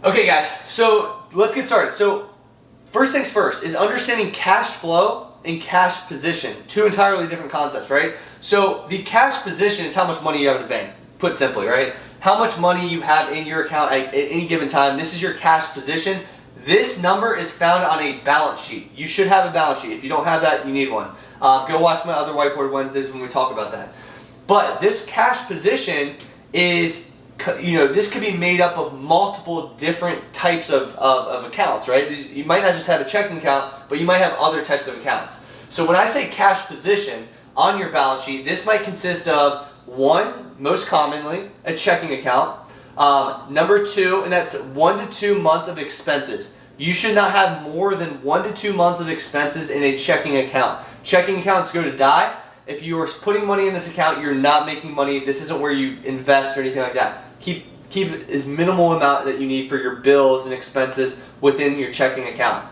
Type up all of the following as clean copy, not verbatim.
Okay guys, so let's get started. So first things first is understanding cash flow and cash position. Two entirely different concepts, right? So the cash position is how much money you have in the bank, put simply, right? How much money you have in your account at any given time. This is your cash position. This number is found on a balance sheet. You should have a balance sheet. If you don't have that, you need one. Go watch my other Whiteboard Wednesdays when we talk about that. But this cash position is, this could be made up of multiple different types of accounts, right? You might not just have a checking account, but you might have other types of accounts. So when I say cash position on your balance sheet, this might consist of one, most commonly, a checking account. Number two, and that's 1 to 2 months of expenses. You should not have more than 1 to 2 months of expenses in a checking account. Checking accounts go to die. If you are putting money in this account, you're not making money. This isn't where you invest or anything like that. Keep as minimal amount that you need for your bills and expenses within your checking account.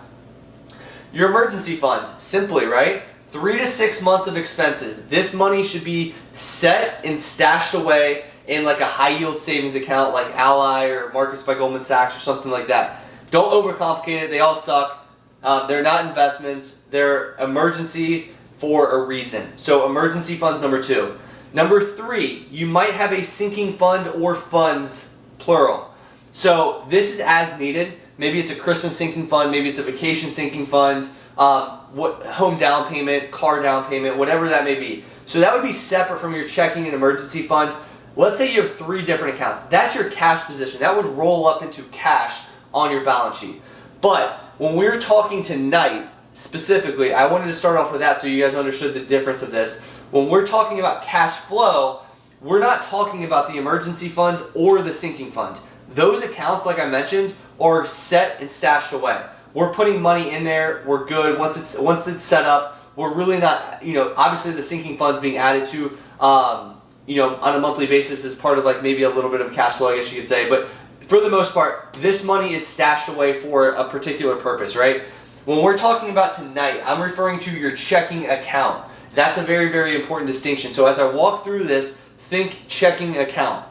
Your emergency fund, simply, right? 3 to 6 months of expenses. This money should be set and stashed away in like a high yield savings account like Ally or Marcus by Goldman Sachs or something like that. Don't overcomplicate it. They all suck. They're not investments. They're emergency for a reason. So emergency funds, number two. Number three, you might have a sinking fund or funds, plural. So this is as needed. Maybe it's a Christmas sinking fund, maybe it's a vacation sinking fund, home down payment, car down payment, whatever that may be. So that would be separate from your checking and emergency fund. Let's say you have 3 different accounts. That's your cash position. That would roll up into cash on your balance sheet. But when we're talking tonight, specifically, I wanted to start off with that so you guys understood the difference of this. When we're talking about cash flow, we're not talking about the emergency fund or the sinking fund. Those accounts, like I mentioned, are set and stashed away. We're putting money in there. We're good. Once it's set up, we're really not, obviously the sinking fund's being added to, on a monthly basis as part of like maybe a little bit of cash flow, I guess you could say. But for the most part, this money is stashed away for a particular purpose, right? When we're talking about tonight, I'm referring to your checking account. That's a very, very important distinction. So as I walk through this, think checking account.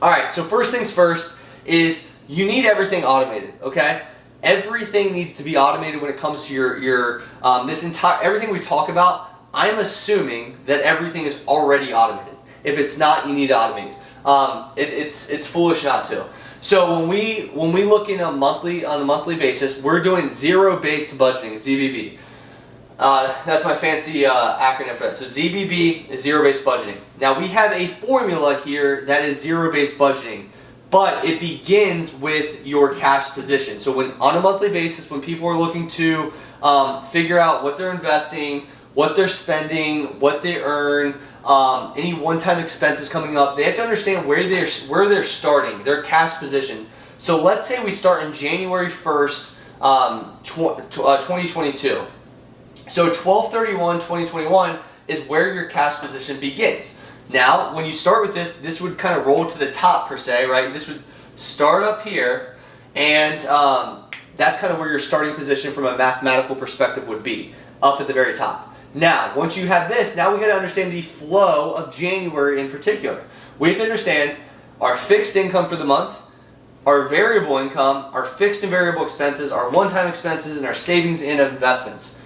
All right, so first things first is you need everything automated, okay? Everything needs to be automated when it comes to your everything we talk about. I'm assuming that everything is already automated. If it's not, you need to automate. It's foolish not to. So when we look in on a monthly basis, we're doing zero-based budgeting, ZBB. That's my fancy acronym for that. So ZBB is zero-based budgeting. Now we have a formula here that is zero-based budgeting, but it begins with your cash position. So when on a monthly basis, when people are looking to figure out what they're investing, what they're spending, what they earn, any one-time expenses coming up, they have to understand where they're starting, their cash position. So let's say we start in January 1st, 2022. So 12/31/2021 is where your cash position begins. Now, when you start with this would kind of roll to the top per se, right? This would start up here, and that's kind of where your starting position from a mathematical perspective would be, up at the very top. Now, once you have this, now we got to understand the flow of January in particular. We have to understand our fixed income for the month, our variable income, our fixed and variable expenses, our one-time expenses, and our savings and investments.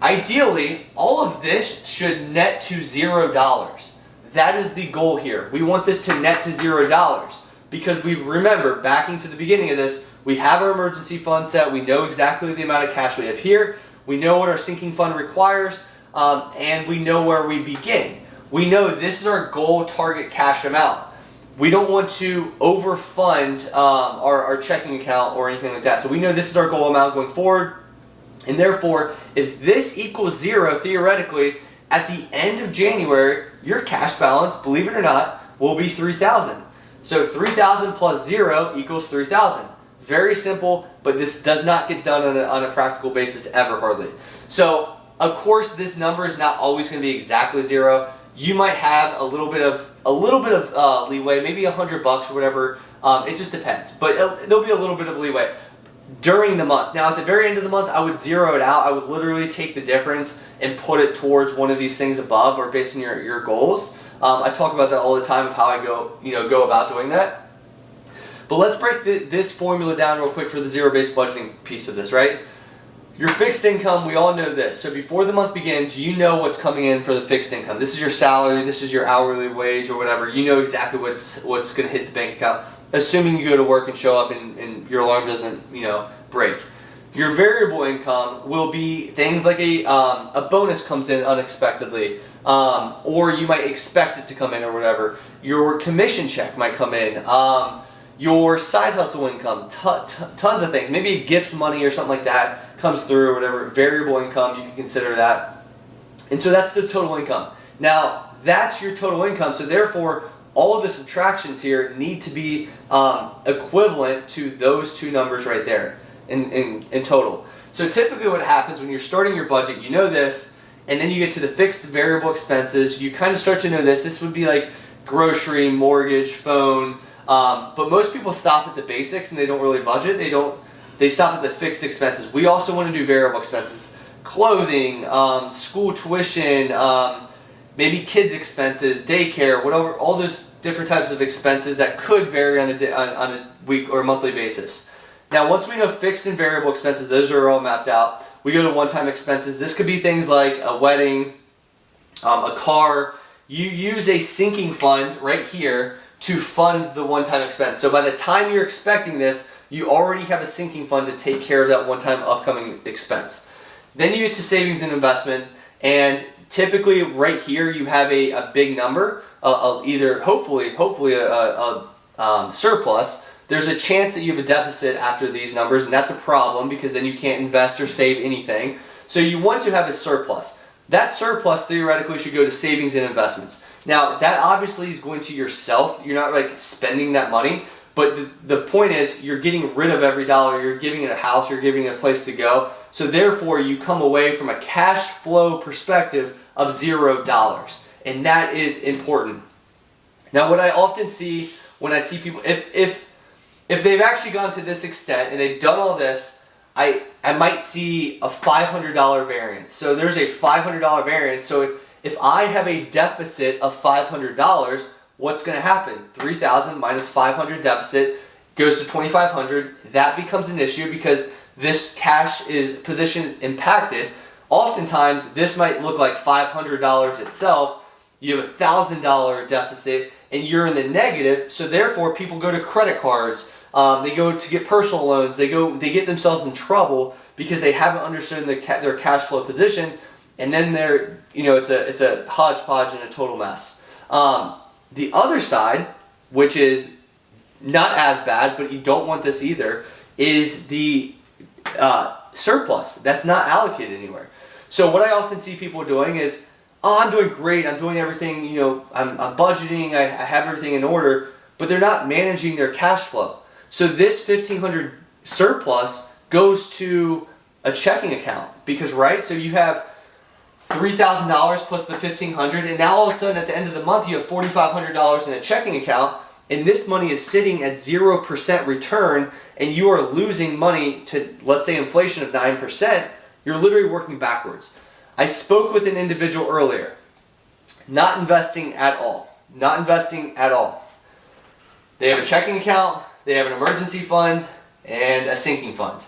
Ideally, all of this should net to $0. That is the goal here. We want this to net to $0 because we remember, backing to the beginning of this, we have our emergency fund set. We know exactly the amount of cash we have here. We know what our sinking fund requires, and we know where we begin. We know this is our goal target cash amount. We don't want to overfund our checking account or anything like that. So we know this is our goal amount going forward. And therefore, if this equals 0, theoretically, at the end of January, your cash balance, believe it or not, will be $3,000. So 3,000 plus 0 equals 3,000. Very simple, but this does not get done on a practical basis ever, hardly. So, of course, this number is not always going to be exactly 0. You might have a little bit of leeway, maybe $100 or whatever. It just depends, but there'll be a little bit of leeway during the month. Now, at the very end of the month, I would zero it out. I would literally take the difference and put it towards one of these things above or based on your goals. I talk about that all the time of how I go about doing that. But let's break this formula down real quick for the zero-based budgeting piece of this, right? Your fixed income, we all know this. So before the month begins, you know what's coming in for the fixed income. This is your salary, this is your hourly wage or whatever. You know exactly what's going to hit the bank account, assuming you go to work and show up and your alarm doesn't, break. Your variable income will be things like a bonus comes in unexpectedly, or you might expect it to come in or whatever. Your commission check might come in. Your side hustle income, tons of things. Maybe a gift money or something like that comes through or whatever. Variable income, you can consider that. And so that's the total income. Now, that's your total income. So therefore, all of the subtractions here need to be equivalent to those two numbers right there in total. So typically what happens when you're starting your budget, you know this, and then you get to the fixed variable expenses, you kind of start to know this. This would be like grocery, mortgage, phone, but most people stop at the basics and they don't really budget. They stop at the fixed expenses. We also want to do variable expenses, clothing, school tuition, maybe kids expenses, daycare, whatever, all those different types of expenses that could vary on a week or monthly basis. Now, once we know fixed and variable expenses, those are all mapped out, we go to one-time expenses. This could be things like a wedding, a car. You use a sinking fund right here to fund the one-time expense. So by the time you're expecting this, you already have a sinking fund to take care of that one-time upcoming expense. Then you get to savings and investment, and typically right here you have a big number, either hopefully a surplus. There's a chance that you have a deficit after these numbers, and that's a problem because then you can't invest or save anything. So you want to have a surplus. That surplus theoretically should go to savings and investments. Now, that obviously is going to yourself. You're not like spending that money, but the point is you're getting rid of every dollar. You're giving it a house, you're giving it a place to go. So therefore, you come away from a cash flow perspective of $0. And that is important. Now, what I often see when I see people, if they've actually gone to this extent and they've done all this, I might see a $500 variance. So there's a $500 variance. So if I have a deficit of $500, what's going to happen? 3,000 minus 500 deficit goes to 2,500. That becomes an issue because this position is impacted. Oftentimes, this might look like $500 itself. You have a $1,000 deficit and you're in the negative. So therefore, people go to credit cards. They go to get personal loans. They get themselves in trouble because they haven't understood their cash flow position, and then it's a hodgepodge and a total mess. The other side, which is not as bad, but you don't want this either, is the surplus that's not allocated anywhere. So what I often see people doing is, I'm doing great, I'm doing everything, I'm budgeting, I have everything in order, but they're not managing their cash flow. So this $1,500 surplus goes to a checking account because, right? So you have $3,000 plus the $1,500, and now all of a sudden at the end of the month you have $4,500 in a checking account, and this money is sitting at 0% return, and you are losing money to, let's say, inflation of 9%. You're literally working backwards. I spoke with an individual earlier, not investing at all. Not investing at all. They have a checking account, they have an emergency fund, and a sinking fund.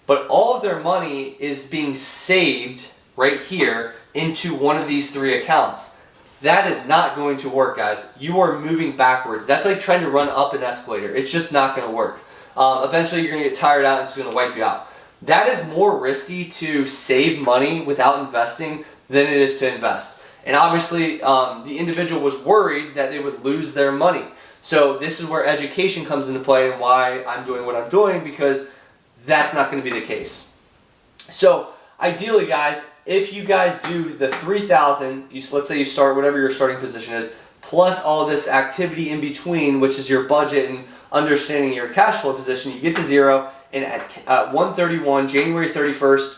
But all of their money is being saved right here into one of these three accounts. That is not going to work, guys. You are moving backwards. That's like trying to run up an escalator. It's just not going to work. Eventually you're going to get tired out and it's going to wipe you out. That is more risky to save money without investing than it is to invest. And obviously the individual was worried that they would lose their money. So this is where education comes into play and why I'm doing what I'm doing, because that's not going to be the case. So ideally, guys, if you guys do the 3,000, let's say you start whatever your starting position is, plus all this activity in between, which is your budget and understanding your cash flow position, you get to zero. And at 1/31, January 31st,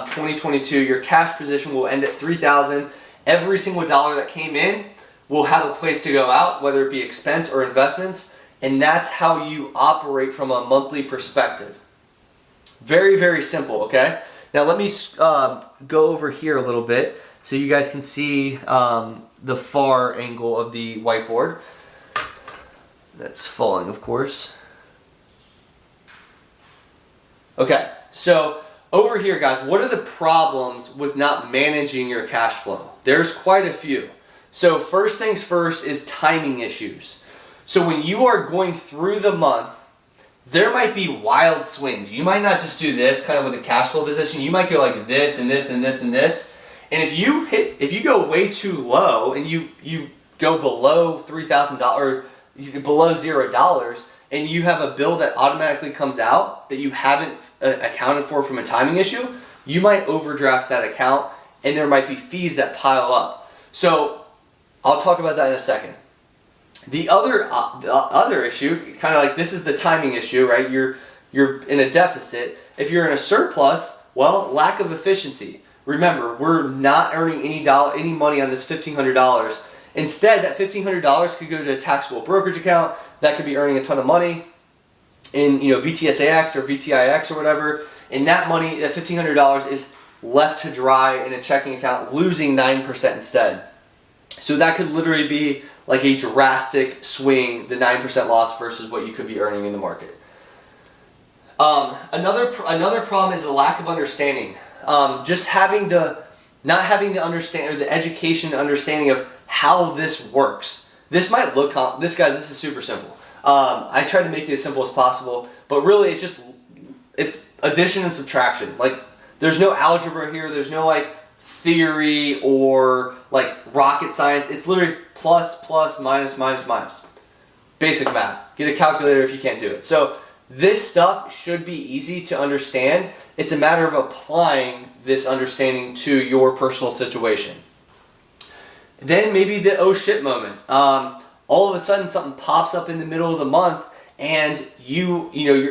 2022, your cash position will end at 3,000. Every single dollar that came in will have a place to go out, whether it be expense or investments, and that's how you operate from a monthly perspective. Very, very simple, okay? Now let me go over here a little bit so you guys can see the far angle of the whiteboard. That's falling, of course. Okay, so over here, guys, what are the problems with not managing your cash flow? There's quite a few. So first things first is timing issues. So when you are going through the month, there might be wild swings. You might not just do this kind of with a cash flow position. You might go like this and this and this and this. And if you go way too low and you go below $3,000 or below $0, and you have a bill that automatically comes out that you haven't accounted for from a timing issue, you might overdraft that account, and there might be fees that pile up. So I'll talk about that in a second. The other issue, kind of like this is the timing issue, right? You're in a deficit. If you're in a surplus, well, lack of efficiency. Remember, we're not earning any money on this $1,500. Instead, that $1,500 could go to a taxable brokerage account that could be earning a ton of money in VTSAX or VTIX or whatever. And that money, that $1,500, is left to dry in a checking account, losing 9% instead. So that could literally be like a drastic swing, the 9% loss versus what you could be earning in the market. Another problem is the lack of understanding. Just not having the understand or the education and understanding of how this works. This might look this is super simple. I try to make it as simple as possible, but really it's addition and subtraction. Like there's no algebra here. There's no like theory or like rocket science. It's literally plus, plus, minus, minus, minus. Basic math. Get a calculator if you can't do it. So this stuff should be easy to understand. It's a matter of applying this understanding to your personal situation. Then maybe the oh shit moment. All of a sudden something pops up in the middle of the month, and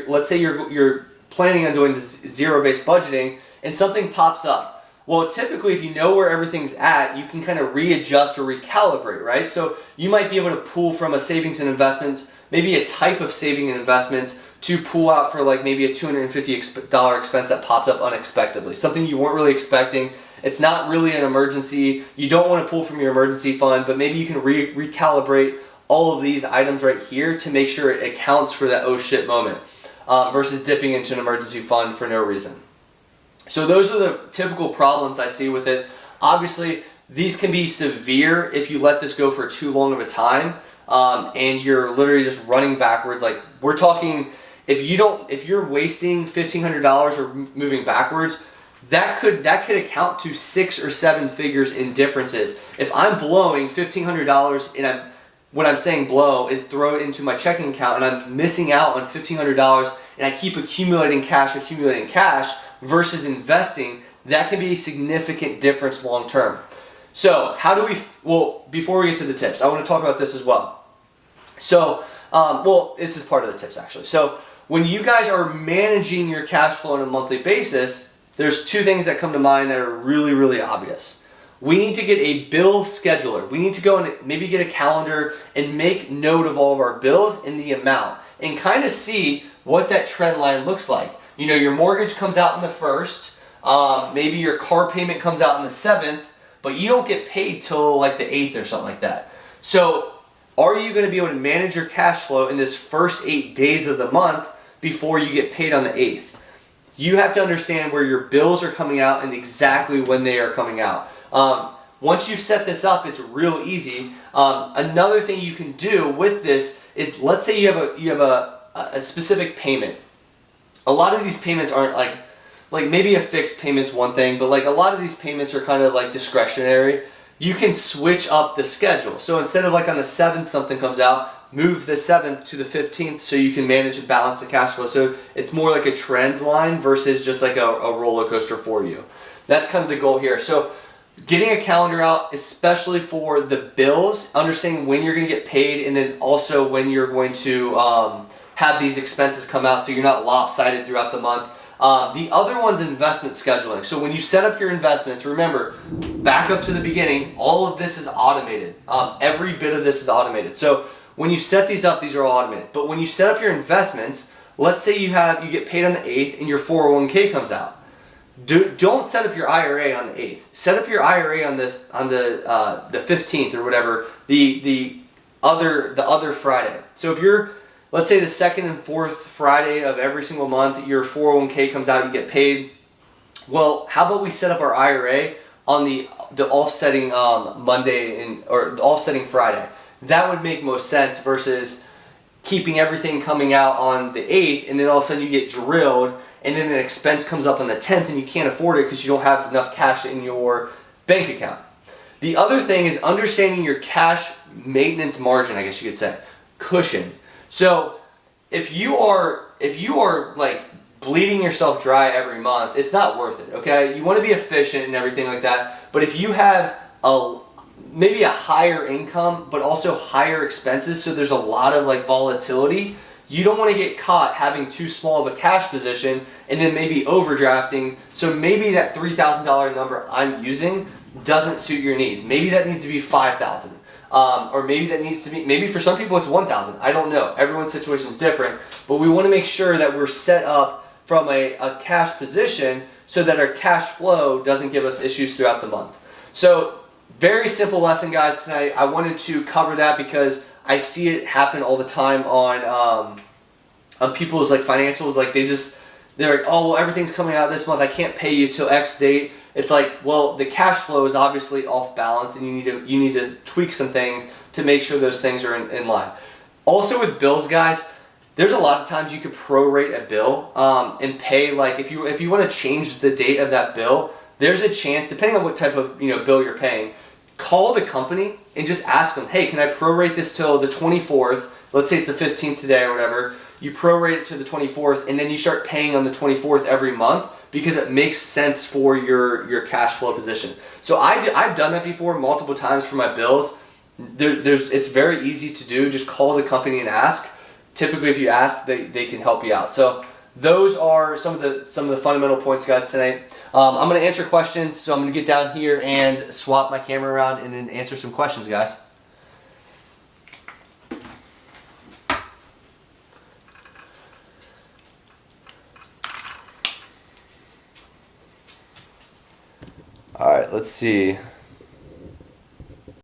let's say you're planning on doing zero-based budgeting, and something pops up. Well, typically, if you know where everything's at, you can kind of readjust or recalibrate, right? So you might be able to pull from a savings and investments, maybe a type of saving and investments, to pull out for like maybe a $250 expense that popped up unexpectedly, something you weren't really expecting. It's not really an emergency. You don't want to pull from your emergency fund, but maybe you can recalibrate all of these items right here to make sure it accounts for that oh shit moment versus dipping into an emergency fund for no reason. So those are the typical problems I see with it. Obviously, these can be severe if you let this go for too long of a time, and you're literally just running backwards. Like we're talking, if you're wasting $1,500 or moving backwards, that could account to 6 or 7 figures in differences. If I'm blowing $1,500 and what I'm saying blow is throw it into my checking account, and I'm missing out on $1,500, and I keep accumulating cash versus investing, that can be a significant difference long term. So how do before we get to the tips, I want to talk about this as well. So, this is part of the tips actually. So when you guys are managing your cash flow on a monthly basis, there's 2 things that come to mind that are really, really obvious. We need to get a bill scheduler. We need to go and maybe get a calendar and make note of all of our bills and the amount and kind of see what that trend line looks like. Your mortgage comes out on the 1st, maybe your car payment comes out on the 7th, but you don't get paid till like the 8th or something like that. So are you going to be able to manage your cash flow in this first 8 days of the month before you get paid on the 8th? You have to understand where your bills are coming out and exactly when they are coming out. Once you set this up, it's real easy. Another thing you can do with this is, let's say you have a specific payment. A lot of these payments aren't like maybe a fixed payment's one thing, but like a lot of these payments are kind of like discretionary. You can switch up the schedule. So instead of like on the 7th something comes out, move the 7th to the 15th so you can manage and balance the cash flow. So it's more like a trend line versus just like a roller coaster for you. That's kind of the goal here. So getting a calendar out, especially for the bills, understanding when you're going to get paid, and then also when you're going to have these expenses come out so you're not lopsided throughout the month. The other one's investment scheduling. So when you set up your investments, remember, back up to the beginning, all of this is automated. Every bit of this is automated. So when you set these up, these are all automated. But when you set up your investments, let's say you get paid on the 8th and your 401k comes out. Don't set up your IRA on the 8th. Set up your IRA on the 15th or whatever, the other Friday. So if let's say the second and fourth Friday of every single month, your 401k comes out, you get paid. Well, how about we set up our IRA on the offsetting Monday or the offsetting Friday? That would make most sense versus keeping everything coming out on the 8th, and then all of a sudden you get drilled, and then an expense comes up on the 10th, and you can't afford it because you don't have enough cash in your bank account. The other thing is understanding your cash maintenance margin, I guess you could say, cushion. So if you are like bleeding yourself dry every month, it's not worth it, okay? You want to be efficient and everything like that, but if you have maybe a higher income but also higher expenses, so there's a lot of like volatility, you don't want to get caught having too small of a cash position and then maybe overdrafting. So maybe that $3,000 number I'm using doesn't suit your needs. Maybe that needs to be $5,000. Or maybe that needs to be, maybe for some people it's $1,000. I don't know. Everyone's situation is different, but we want to make sure that we're set up from a cash position so that our cash flow doesn't give us issues throughout the month. So very simple lesson, guys, tonight. I wanted to cover that because I see it happen all the time on people's like financials. Like they're like, oh, well, everything's coming out this month. I can't pay you till X date. It's like, well, the cash flow is obviously off balance, and you need to tweak some things to make sure those things are in line. Also with bills, guys, there's a lot of times you could prorate a bill and pay, like if you want to change the date of that bill, there's a chance, depending on what type of bill you're paying, call the company and just ask them, hey, can I prorate this till the 24th? Let's say it's the 15th today or whatever. You prorate it to the 24th, and then you start paying on the 24th every month because it makes sense for your cash flow position. So I've done that before multiple times for my bills. It's very easy to do. Just call the company and ask. Typically, if you ask, they can help you out. So those are some of the fundamental points, guys, tonight. I'm going to answer questions, so I'm going to get down here and swap my camera around and then answer some questions, guys. All right, let's see.